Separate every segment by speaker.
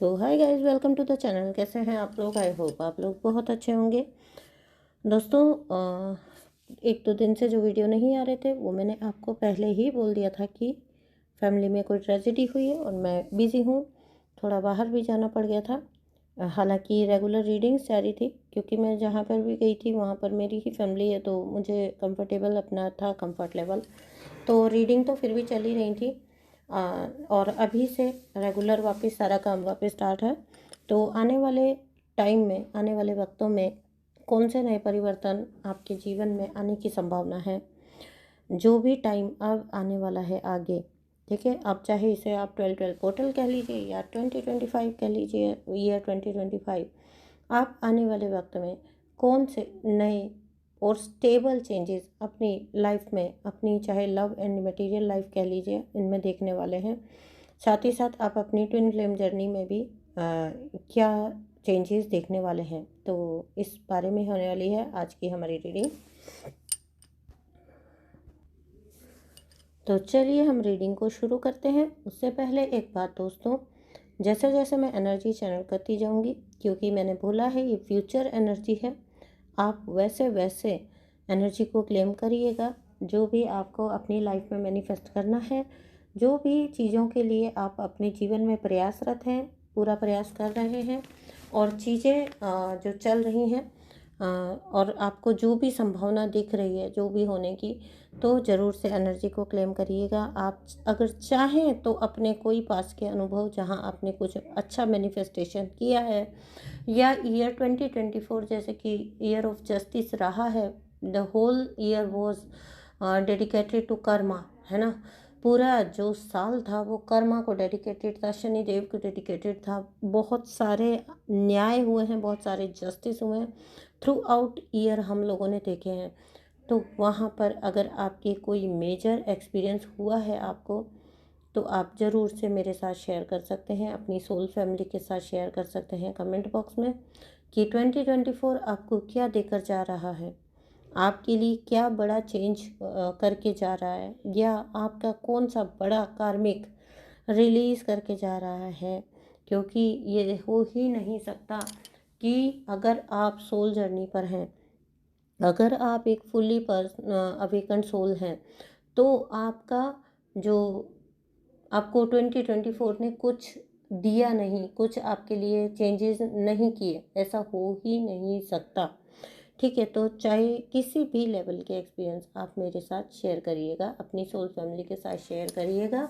Speaker 1: So hi guys, welcome to the channel. कैसे हैं आप लोग? आई होप आप लोग बहुत अच्छे होंगे। दोस्तों, एक दो दिन से जो वीडियो नहीं आ रहे थे वो मैंने आपको पहले ही बोल दिया था कि फैमिली में कोई ट्रेजेडी हुई है और मैं बिज़ी हूँ। थोड़ा बाहर भी जाना पड़ गया था। हालांकि रेगुलर रीडिंग्स जारी थी, क्योंकि मैं जहाँ पर भी गई थी वहाँ पर मेरी ही फैमिली है, तो मुझे कंफर्टेबल अपना था, कंफर्ट लेवल। तो रीडिंग तो फिर भी चल ही रही थी। और अभी से रेगुलर वापस सारा काम वापस स्टार्ट है। तो आने वाले टाइम में, आने वाले वक्तों में कौन से नए परिवर्तन आपके जीवन में आने की संभावना है, जो भी टाइम अब आने वाला है आगे, ठीक है। अब चाहे इसे आप 12-12 पोर्टल कह लीजिए या 2025 कह लीजिए, ईयर 2025, आप आने वाले वक्त में कौन से नए और स्टेबल चेंजेस अपनी लाइफ में, अपनी चाहे लव एंड मटेरियल लाइफ कह लीजिए, इनमें देखने वाले हैं। साथ ही साथ आप अपनी ट्विन फ्लेम जर्नी में भी क्या चेंजेस देखने वाले हैं, तो इस बारे में होने वाली है आज की हमारी रीडिंग। तो चलिए हम रीडिंग को शुरू करते हैं। उससे पहले एक बात दोस्तों, जैसे जैसे मैं एनर्जी चैनल करती जाऊंगी, क्योंकि मैंने बोला है ये फ्यूचर एनर्जी है, आप वैसे वैसे एनर्जी को क्लेम करिएगा। जो भी आपको अपनी लाइफ में मैनिफेस्ट करना है, जो भी चीज़ों के लिए आप अपने जीवन में प्रयासरत हैं, पूरा प्रयास कर रहे हैं, और चीज़ें जो चल रही हैं, और आपको जो भी संभावना दिख रही है जो भी होने की, तो ज़रूर से एनर्जी को क्लेम करिएगा। आप अगर चाहें तो अपने कोई पास के अनुभव जहां आपने कुछ अच्छा मैनिफेस्टेशन किया है, या ईयर 2024 जैसे कि ईयर ऑफ जस्टिस रहा है, the whole year was dedicated to karma, है ना। पूरा जो साल था वो कर्मा को डेडिकेटेड था, शनि देव को डेडिकेटेड था। बहुत सारे न्याय हुए हैं, बहुत सारे जस्टिस हुए हैं, थ्रू आउट ईयर हम लोगों ने देखे हैं। तो वहाँ पर अगर आपके कोई मेजर एक्सपीरियंस हुआ है आपको, तो आप ज़रूर से मेरे साथ शेयर कर सकते हैं, अपनी सोल फैमिली के साथ शेयर कर सकते हैं कमेंट बॉक्स में, कि 2024 आपको क्या देकर जा रहा है, आपके लिए क्या बड़ा चेंज करके जा रहा है, या आपका कौन सा बड़ा कार्मिक रिलीज़ करके जा रहा है। क्योंकि ये हो ही नहीं सकता कि अगर आप सोल जर्नी पर हैं, अगर आप एक फुल्ली अवेकन सोल हैं, तो आपका जो आपको 2024 ने कुछ दिया नहीं, कुछ आपके लिए चेंजेस नहीं किए, ऐसा हो ही नहीं सकता। ठीक है, तो चाहे किसी भी लेवल के एक्सपीरियंस आप मेरे साथ शेयर करिएगा, अपनी सोल फैमिली के साथ शेयर करिएगा,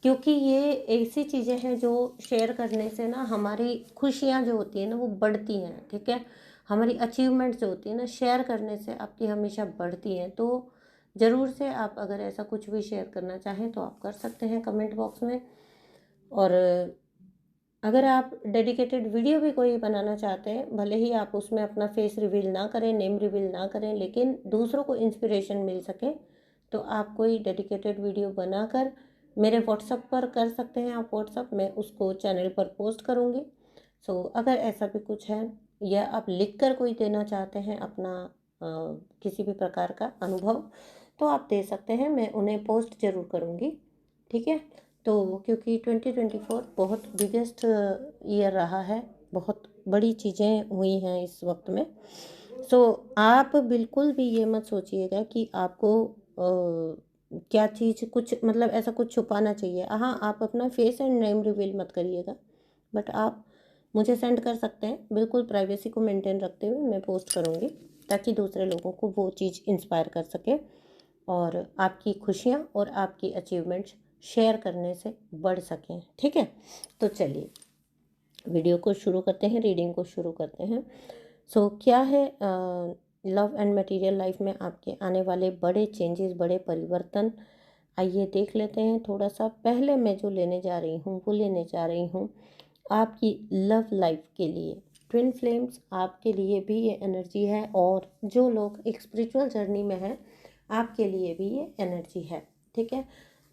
Speaker 1: क्योंकि ये ऐसी चीज़ें हैं जो शेयर करने से ना हमारी खुशियाँ जो होती हैं ना वो बढ़ती हैं, ठीक है। हमारी अचीवमेंट जो होती है ना, शेयर करने से आपकी हमेशा बढ़ती हैं। तो ज़रूर से आप अगर ऐसा कुछ भी शेयर करना चाहें तो आप कर सकते हैं कमेंट बॉक्स में। और अगर आप डेडिकेटेड वीडियो भी कोई बनाना चाहते हैं, भले ही आप उसमें अपना फेस रिवील ना करें, नेम रिवील ना करें, लेकिन दूसरों को इंस्पिरेशन मिल सके, तो आप कोई डेडिकेटेड वीडियो बनाकर मेरे व्हाट्सएप पर कर सकते हैं। आप व्हाट्सएप में उसको चैनल पर पोस्ट करूँगी। सो अगर ऐसा भी कुछ है, या आप लिख कर कोई देना चाहते हैं अपना किसी भी प्रकार का अनुभव, तो आप दे सकते हैं, मैं उन्हें पोस्ट ज़रूर करूँगी, ठीक है। तो क्योंकि 2024 बहुत बिगेस्ट ईयर रहा है, बहुत बड़ी चीज़ें हुई हैं इस वक्त में। सो आप बिल्कुल भी ये मत सोचिएगा कि आपको क्या चीज़ कुछ मतलब ऐसा कुछ छुपाना चाहिए। हाँ, आप अपना फेस एंड नेम रिवील मत करिएगा, बट आप मुझे सेंड कर सकते हैं, बिल्कुल प्राइवेसी को मेंटेन रखते हुए मैं पोस्ट करूँगी, ताकि दूसरे लोगों को वो चीज़ इंस्पायर कर सके, और आपकी खुशियाँ और आपकी अचीवमेंट्स शेयर करने से बढ़ सकें, ठीक है। तो चलिए वीडियो को शुरू करते हैं, रीडिंग को शुरू करते हैं। सो क्या है लव एंड मटेरियल लाइफ में आपके आने वाले बड़े चेंजेस, बड़े परिवर्तन, आइए देख लेते हैं थोड़ा सा। पहले मैं जो लेने जा रही हूँ वो लेने जा रही हूँ आपकी लव लाइफ के लिए। ट्विन फ्लेम्स, आपके लिए भी ये एनर्जी है, और जो लोग एक स्पिरिचुअल जर्नी में हैं आपके लिए भी ये एनर्जी है, ठीक है।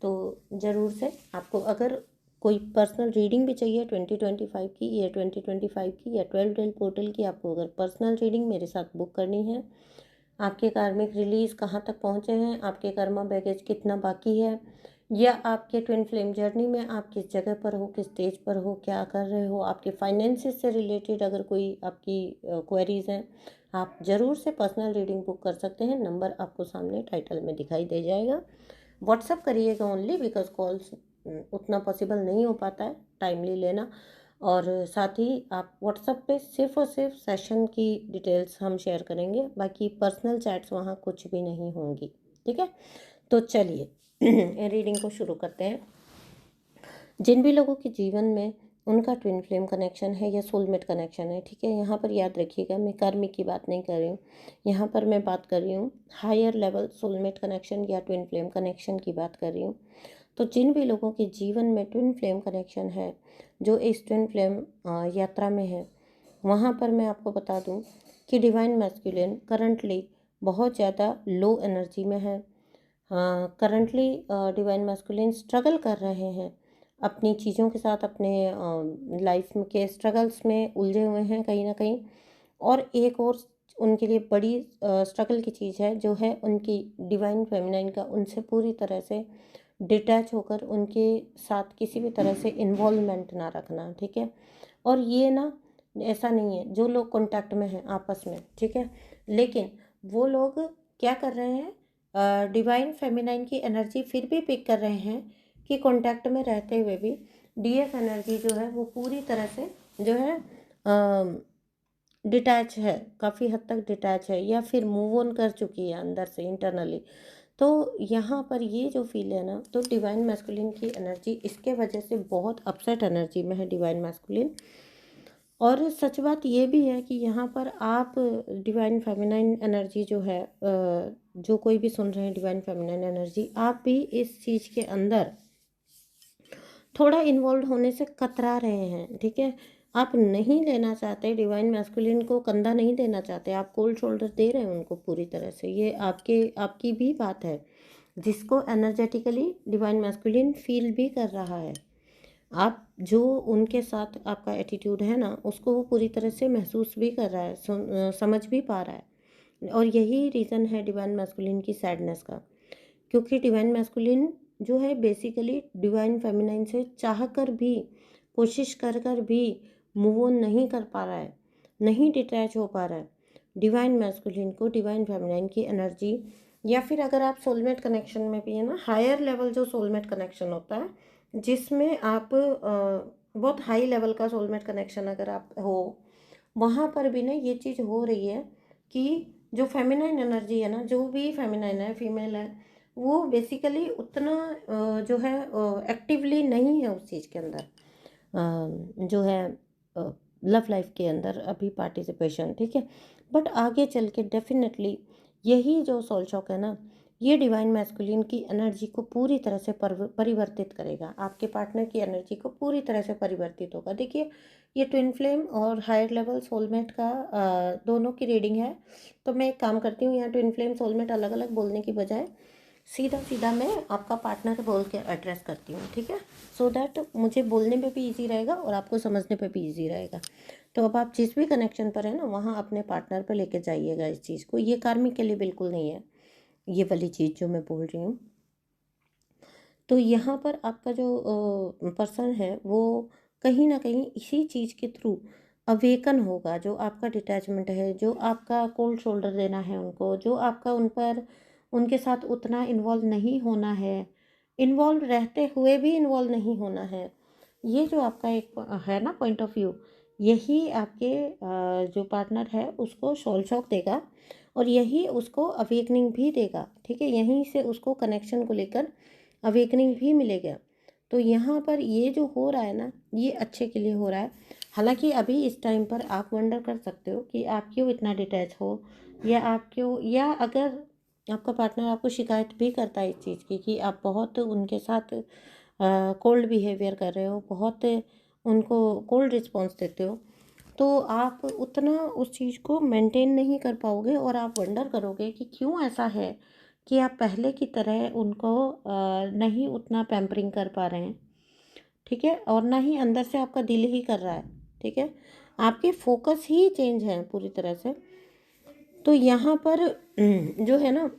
Speaker 1: तो ज़रूर से आपको अगर कोई पर्सनल रीडिंग भी चाहिए 2025 की, या 2025 की, या 12-12 पोर्टल की, आपको अगर पर्सनल रीडिंग मेरे साथ बुक करनी है, आपके कार्मिक रिलीज़ कहाँ तक पहुँचे हैं, आपके कर्मा बैगेज कितना बाकी है, या आपके ट्विन फ्लेम जर्नी में आप किस जगह पर हो, किस स्टेज पर हो, क्या कर रहे हो, आपके फाइनेंसिस से रिलेटेड अगर कोई आपकी क्वेरीज हैं, आप ज़रूर से पर्सनल रीडिंग बुक कर सकते हैं। नंबर आपको सामने टाइटल में दिखाई दे जाएगा। व्हाट्सअप करिएगा ओनली, बिकॉज कॉल्स उतना पॉसिबल नहीं हो पाता है टाइमली लेना। और साथ ही आप व्हाट्सएप पे सिर्फ और सिर्फ सेशन की डिटेल्स हम शेयर करेंगे, बाकी पर्सनल चैट्स वहाँ कुछ भी नहीं होंगी। ठीक है, तो चलिए रीडिंग को शुरू करते हैं। जिन भी लोगों के जीवन में उनका ट्विन फ्लेम कनेक्शन है या सोलमेट कनेक्शन है, ठीक है, यहाँ पर याद रखिएगा मैं कार्मिक की बात नहीं कर रही हूँ, यहाँ पर मैं बात कर रही हूँ हायर लेवल सोलमेट कनेक्शन या ट्विन फ्लेम कनेक्शन की बात कर रही हूँ। तो जिन भी लोगों के जीवन में ट्विन फ्लेम कनेक्शन है, जो इस ट्विन फ्लेम यात्रा में है, वहाँ पर मैं आपको बता दूँ कि डिवाइन मैस्कुलिन करंटली बहुत ज़्यादा लो एनर्जी में है। हाँ, करंटली डिवाइन मैस्कुलिन स्ट्रगल कर रहे हैं अपनी चीज़ों के साथ, अपने लाइफ में के स्ट्रगल्स में उलझे हुए हैं कहीं ना कहीं। और एक और उनके लिए बड़ी स्ट्रगल की चीज़ है, जो है उनकी डिवाइन फेमिनाइन का उनसे पूरी तरह से डिटैच होकर उनके साथ किसी भी तरह से इन्वॉल्वमेंट ना रखना। ठीक है, और ये ना ऐसा नहीं है, जो लोग कांटेक्ट में हैं आपस में, ठीक है, लेकिन वो लोग क्या कर रहे हैं, डिवाइन फेमिनाइन की एनर्जी फिर भी पिक कर रहे हैं कि कांटेक्ट में रहते हुए भी डीएफ एनर्जी जो है वो पूरी तरह से जो है डिटैच है, काफ़ी हद तक डिटैच है, या फिर मूव ऑन कर चुकी है अंदर से इंटरनली। तो यहाँ पर ये जो फील है ना, तो डिवाइन मैस्कुलिन की एनर्जी इसके वजह से बहुत अपसेट एनर्जी में है डिवाइन मैस्कुलिन। और सच बात ये भी है कि यहाँ पर आप डिवाइन फेमिनाइन एनर्जी जो है, जो कोई भी सुन रहे हैं डिवाइन फेमिनाइन एनर्जी, आप भी इस चीज़ के अंदर थोड़ा इन्वॉल्व होने से कतरा रहे हैं। ठीक है, आप नहीं लेना चाहते, डिवाइन मैस्कुलिन को कंधा नहीं देना चाहते, आप कोल्ड शोल्डर दे रहे हैं उनको पूरी तरह से। ये आपकी भी बात है, जिसको एनर्जेटिकली डिवाइन मैस्कुलिन फील भी कर रहा है। आप जो उनके साथ आपका एटीट्यूड है ना, उसको वो पूरी तरह से महसूस भी कर रहा है, समझ भी पा रहा है। और यही रीज़न है डिवाइन मैस्कुलिन की सैडनेस का, क्योंकि डिवाइन मैस्कुलिन जो है बेसिकली डिवाइन फेमिनाइन से चाह कर भी, कोशिश कर कर भी मूव ऑन नहीं कर पा रहा है, नहीं डिटैच हो पा रहा है डिवाइन मैस्कुलिन को डिवाइन फेमिनाइन की एनर्जी। या फिर अगर आप सोलमेट कनेक्शन में भी है ना, हायर लेवल जो सोलमेट कनेक्शन होता है, जिसमें आप बहुत हाई लेवल का सोलमेट कनेक्शन अगर आप हो, वहाँ पर भी ना ये चीज़ हो रही है कि जो फेमिनाइन एनर्जी है ना, जो भी फेमिनाइन है, फीमेल है, वो बेसिकली उतना जो है एक्टिवली नहीं है उस चीज़ के अंदर, जो है लव लाइफ के अंदर अभी पार्टिसिपेशन। ठीक है, बट आगे चल के डेफिनेटली यही जो सोल शॉक है ना, ये डिवाइन मैस्कुलिन की एनर्जी को पूरी तरह से परिवर्तित करेगा, आपके पार्टनर की एनर्जी को पूरी तरह से परिवर्तित होगा। देखिए, ये ट्विन फ्लेम और हायर लेवल सोलमेट का दोनों की रीडिंग है। तो मैं एक काम करती हूँ, यहाँ ट्विन फ्लेम सोलमेट अलग अलग बोलने की बजाय सीधा सीधा मैं आपका पार्टनर बोल के एड्रेस करती हूँ। ठीक है, सो दैट मुझे बोलने पे भी इजी रहेगा और आपको समझने पे भी इजी रहेगा। तो अब आप जिस भी कनेक्शन पर है ना, वहाँ अपने पार्टनर पर लेके जाइएगा इस चीज़ को। ये कार्मिक के लिए बिल्कुल नहीं है ये वाली चीज़ जो मैं बोल रही हूँ। तो यहाँ पर आपका जो पर्सन है, वो कहीं ना कहीं इसी चीज़ के थ्रू अवेकन होगा। जो आपका डिटैचमेंट है, जो आपका कोल्ड शोल्डर देना है उनको, जो आपका उन पर उनके साथ उतना इन्वॉल्व नहीं होना है, इन्वॉल्व रहते हुए भी इन्वॉल्व नहीं होना है, ये जो आपका एक है ना पॉइंट ऑफ व्यू, यही आपके जो पार्टनर है उसको सोल शॉक देगा, और यही उसको अवेकनिंग भी देगा। ठीक है, यहीं से उसको कनेक्शन को लेकर अवेकनिंग भी मिलेगा। तो यहाँ पर ये जो हो रहा है ना, ये अच्छे के लिए हो रहा है। हालांकि अभी इस टाइम पर आप वंडर कर सकते हो कि आप क्यों इतना डिटैच हो, या आप क्यों, या अगर आपका पार्टनर आपको शिकायत भी करता है इस चीज़ की कि आप बहुत उनके साथ कोल्ड बिहेवियर कर रहे हो, बहुत उनको कोल्ड रिस्पॉन्स देते हो, तो आप उतना उस चीज़ को मेंटेन नहीं कर पाओगे, और आप वंडर करोगे कि क्यों ऐसा है कि आप पहले की तरह उनको नहीं उतना पैम्परिंग कर पा रहे हैं। ठीक है, और ना ही अंदर से आपका दिल ही कर रहा है। ठीक है, आपके फोकस ही चेंज है पूरी तरह से। तो यहाँ पर जो है ना,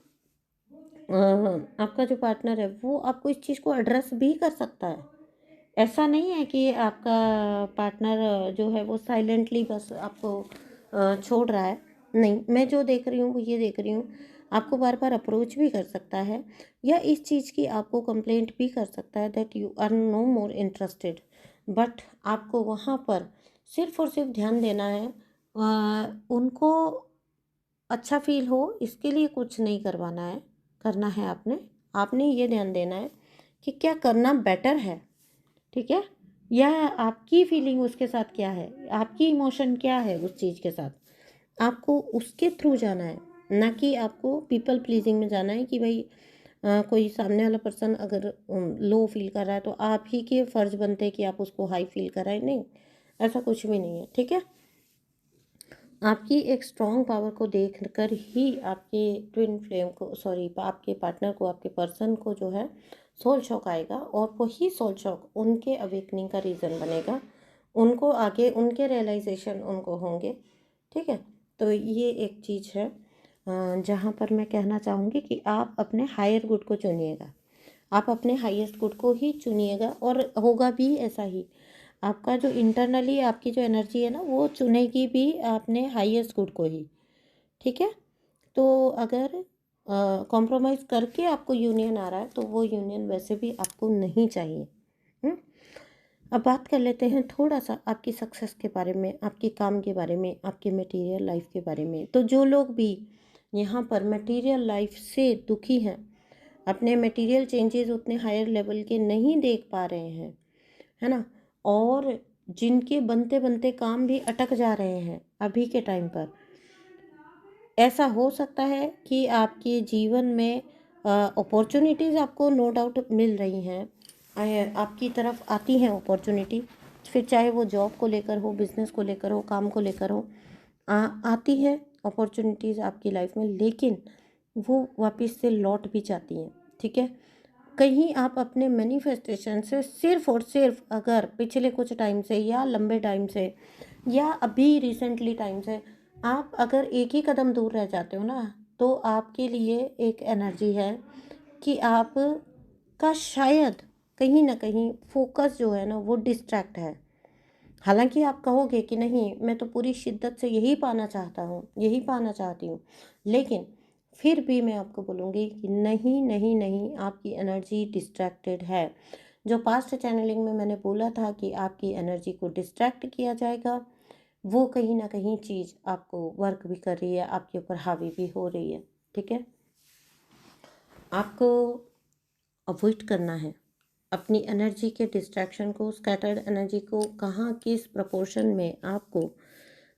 Speaker 1: आपका जो पार्टनर है वो आपको इस चीज़ को एड्रेस भी कर सकता है। ऐसा नहीं है कि आपका पार्टनर जो है वो साइलेंटली बस आपको छोड़ रहा है। नहीं, मैं जो देख रही हूँ वो ये देख रही हूँ, आपको बार बार अप्रोच भी कर सकता है या इस चीज़ की आपको कंप्लेंट भी कर सकता है that you are no more interested. But आपको वहाँ पर सिर्फ और सिर्फ ध्यान देना है, उनको अच्छा फील हो इसके लिए कुछ नहीं करवाना है, करना है आपने। आपने ये ध्यान देना है कि क्या करना बेटर है, ठीक है? या आपकी फीलिंग उसके साथ क्या है, आपकी इमोशन क्या है उस चीज़ के साथ, आपको उसके थ्रू जाना है। ना कि आपको पीपल प्लीजिंग में जाना है कि भाई कोई सामने वाला पर्सन अगर लो फील कर रहा है तो आप ही के फ़र्ज बनते हैं कि आप उसको हाई फील कराएं। नहीं, ऐसा कुछ भी नहीं है, ठीक है? आपकी एक स्ट्रॉन्ग पावर को देख कर ही आपके ट्विन फ्लेम को, सॉरी, आपके पार्टनर को, आपके पर्सन को जो है सोल शॉक आएगा और वही सोल शॉक उनके अवेकनिंग का रीज़न बनेगा। उनको आगे उनके रियलाइजेशन उनको होंगे, ठीक है? तो ये एक चीज़ है जहाँ पर मैं कहना चाहूँगी कि आप अपने हायर गुड को चुनिएगा, आप अपने हाईएस्ट गुड को ही चुनिएगा और होगा भी ऐसा ही। आपका जो इंटरनली आपकी जो एनर्जी है ना वो चुनेगी भी आपने हाईएस्ट गुड को ही, ठीक है? तो अगर कॉम्प्रोमाइज़ करके आपको यूनियन आ रहा है तो वो यूनियन वैसे भी आपको नहीं चाहिए। हुँ? अब बात कर लेते हैं थोड़ा सा आपकी सक्सेस के बारे में, आपके काम के बारे में, आपके मटेरियल लाइफ के बारे में। तो जो लोग भी यहाँ पर मटेरियल लाइफ से दुखी हैं, अपने मटेरियल चेंजेस उतने हायर लेवल के नहीं देख पा रहे हैं, है ना? और जिनके बनते बनते काम भी अटक जा रहे हैं अभी के टाइम पर, ऐसा हो सकता है कि आपके जीवन में अपॉर्चुनिटीज़ आपको नो डाउट मिल रही हैं, आपकी तरफ आती हैं अपॉर्चुनिटी, फिर चाहे वो जॉब को लेकर हो, बिजनेस को लेकर हो, काम को लेकर हो, आती है अपॉर्चुनिटीज़ आपकी लाइफ में, लेकिन वो वापस से लौट भी जाती हैं, ठीक है? कहीं आप अपने मैनिफेस्टेशन से सिर्फ और सिर्फ अगर पिछले कुछ टाइम से या लंबे टाइम से या अभी रिसेंटली टाइम से आप अगर एक ही कदम दूर रह जाते हो ना, तो आपके लिए एक एनर्जी है कि आप का शायद कहीं ना कहीं फोकस जो है ना वो डिस्ट्रैक्ट है। हालांकि आप कहोगे कि नहीं, मैं तो पूरी शिद्दत से यही पाना चाहता हूँ, यही पाना चाहती हूँ, लेकिन फिर भी मैं आपको बोलूँगी कि नहीं नहीं नहीं, आपकी एनर्जी डिस्ट्रैक्टेड है। जो पास्ट चैनलिंग में मैंने बोला था कि आपकी एनर्जी को डिस्ट्रैक्ट किया जाएगा, वो कहीं ना कहीं चीज़ आपको वर्क भी कर रही है, आपके ऊपर हावी भी हो रही है, ठीक है? आपको अवॉइड करना है अपनी एनर्जी के डिस्ट्रैक्शन को, स्कैटर्ड एनर्जी को कहाँ किस प्रपोर्शन में आपको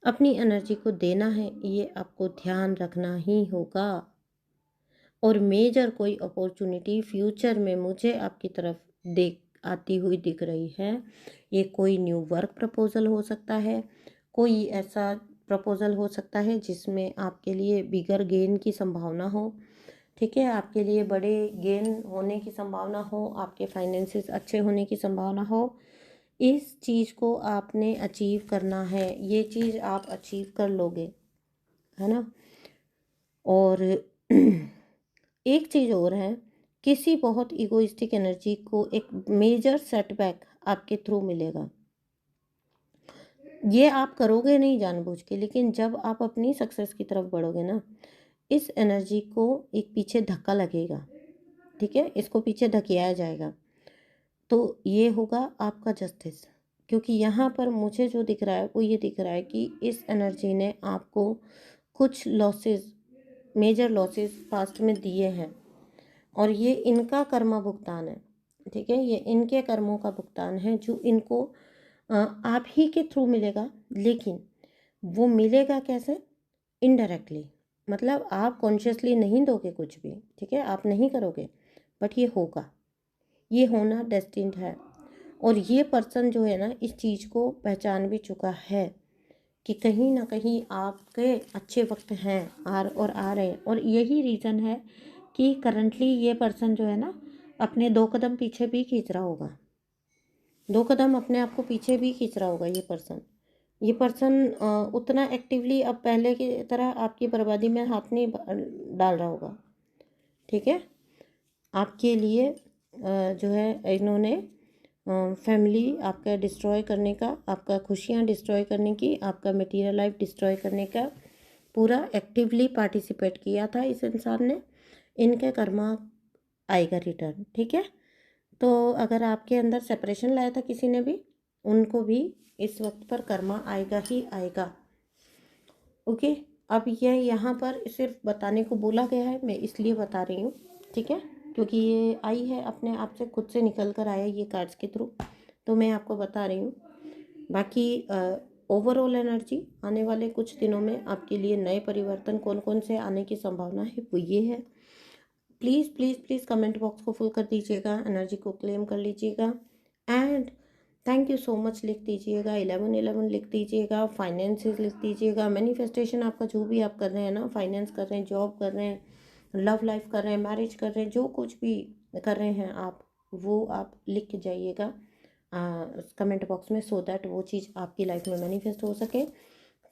Speaker 1: अपनी एनर्जी को देना है, ये आपको ध्यान रखना ही होगा। और मेजर कोई अपॉर्चुनिटी फ्यूचर में मुझे आपकी तरफ देख आती हुई दिख रही है, ये कोई न्यू वर्क प्रपोजल हो सकता है, कोई ऐसा प्रपोजल हो सकता है जिसमें आपके लिए बिगर गेन की संभावना हो, ठीक है? आपके लिए बड़े गेन होने की संभावना हो, आपके फाइनेंसेस अच्छे होने की संभावना हो। इस चीज़ को आपने अचीव करना है, ये चीज़ आप अचीव कर लोगे, है ना? और एक चीज़ और है, किसी बहुत इगोइस्टिक एनर्जी को एक मेजर सेटबैक आपके थ्रू मिलेगा। ये आप करोगे नहीं जानबूझ के, लेकिन जब आप अपनी सक्सेस की तरफ बढ़ोगे ना, इस एनर्जी को एक पीछे धक्का लगेगा, ठीक है? इसको पीछे धकेला जाएगा। तो ये होगा आपका जस्टिस, क्योंकि यहाँ पर मुझे जो दिख रहा है वो ये दिख रहा है कि इस एनर्जी ने आपको कुछ लॉसेस, मेजर लॉसेस पास्ट में दिए हैं और ये इनका कर्मा भुगतान है, ठीक है? ये इनके कर्मों का भुगतान है जो इनको आप ही के थ्रू मिलेगा, लेकिन वो मिलेगा कैसे? इनडायरेक्टली। मतलब आप कॉन्शियसली नहीं दोगे कुछ भी, ठीक है? आप नहीं करोगे, बट ये होगा, ये होना डेस्टिन्ड है। और ये पर्सन जो है ना इस चीज़ को पहचान भी चुका है कि कहीं ना कहीं आपके अच्छे वक्त हैं और आ रहे हैं, और यही रीज़न है कि करंटली ये पर्सन जो है ना अपने 2 कदम पीछे भी खींच रहा होगा, 2 कदम अपने आप को पीछे भी खींच रहा होगा ये पर्सन उतना एक्टिवली अब पहले की तरह आपकी बर्बादी में हाथ नहीं डाल रहा होगा, ठीक है? आपके लिए जो है इन्होंने फैमिली आपका डिस्ट्रॉय करने का, आपका खुशियाँ डिस्ट्रॉय करने की, आपका मटेरियल लाइफ डिस्ट्रॉय करने का पूरा एक्टिवली पार्टिसिपेट किया था इस इंसान ने। इनके कर्मा आएगा रिटर्न, ठीक है। तो अगर आपके अंदर सेपरेशन लाया था किसी ने भी, उनको भी इस वक्त पर कर्मा आएगा ही आएगा। ओके, अब ये यहाँ पर सिर्फ बताने को बोला गया है, मैं इसलिए बता रही हूँ, ठीक है, क्योंकि ये आई है अपने आप से, खुद से निकल कर आया ये कार्ड्स के थ्रू, तो मैं आपको बता रही हूँ। बाकी ओवरऑल एनर्जी आने वाले कुछ दिनों में आपके लिए नए परिवर्तन कौन कौन से आने की संभावना है वो ये है। Please please please comment box को फुल कर दीजिएगा, एनर्जी को क्लेम कर लीजिएगा। And thank you so much लिख दीजिएगा, 1111 लिख दीजिएगा, फाइनेंसेस लिख दीजिएगा, मैनिफेस्टेशन आपका जो भी आप कर रहे हैं ना, फाइनेंस कर रहे हैं, जॉब कर रहे हैं, लव लाइफ कर रहे हैं, मैरिज कर रहे हैं, जो कुछ भी कर रहे हैं आप, वो आप लिख के जाइएगा कमेंट बॉक्स में, सो दैट वो चीज़ आपकी लाइफ में मैनिफेस्ट हो सके।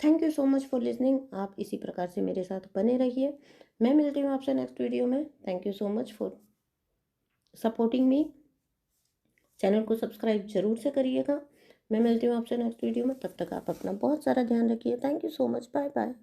Speaker 1: Thank you so much for listening. आप इसी प्रकार से मेरे साथ बने रहिए। मैं मिलती हूँ आपसे नेक्स्ट वीडियो में। Thank you so much for supporting me. Channel को सब्सक्राइब जरूर से करिएगा। मैं मिलती हूँ आपसे नेक्स्ट वीडियो में, तब तक आप अपना बहुत सारा ध्यान रखिए। Thank you so much, bye bye.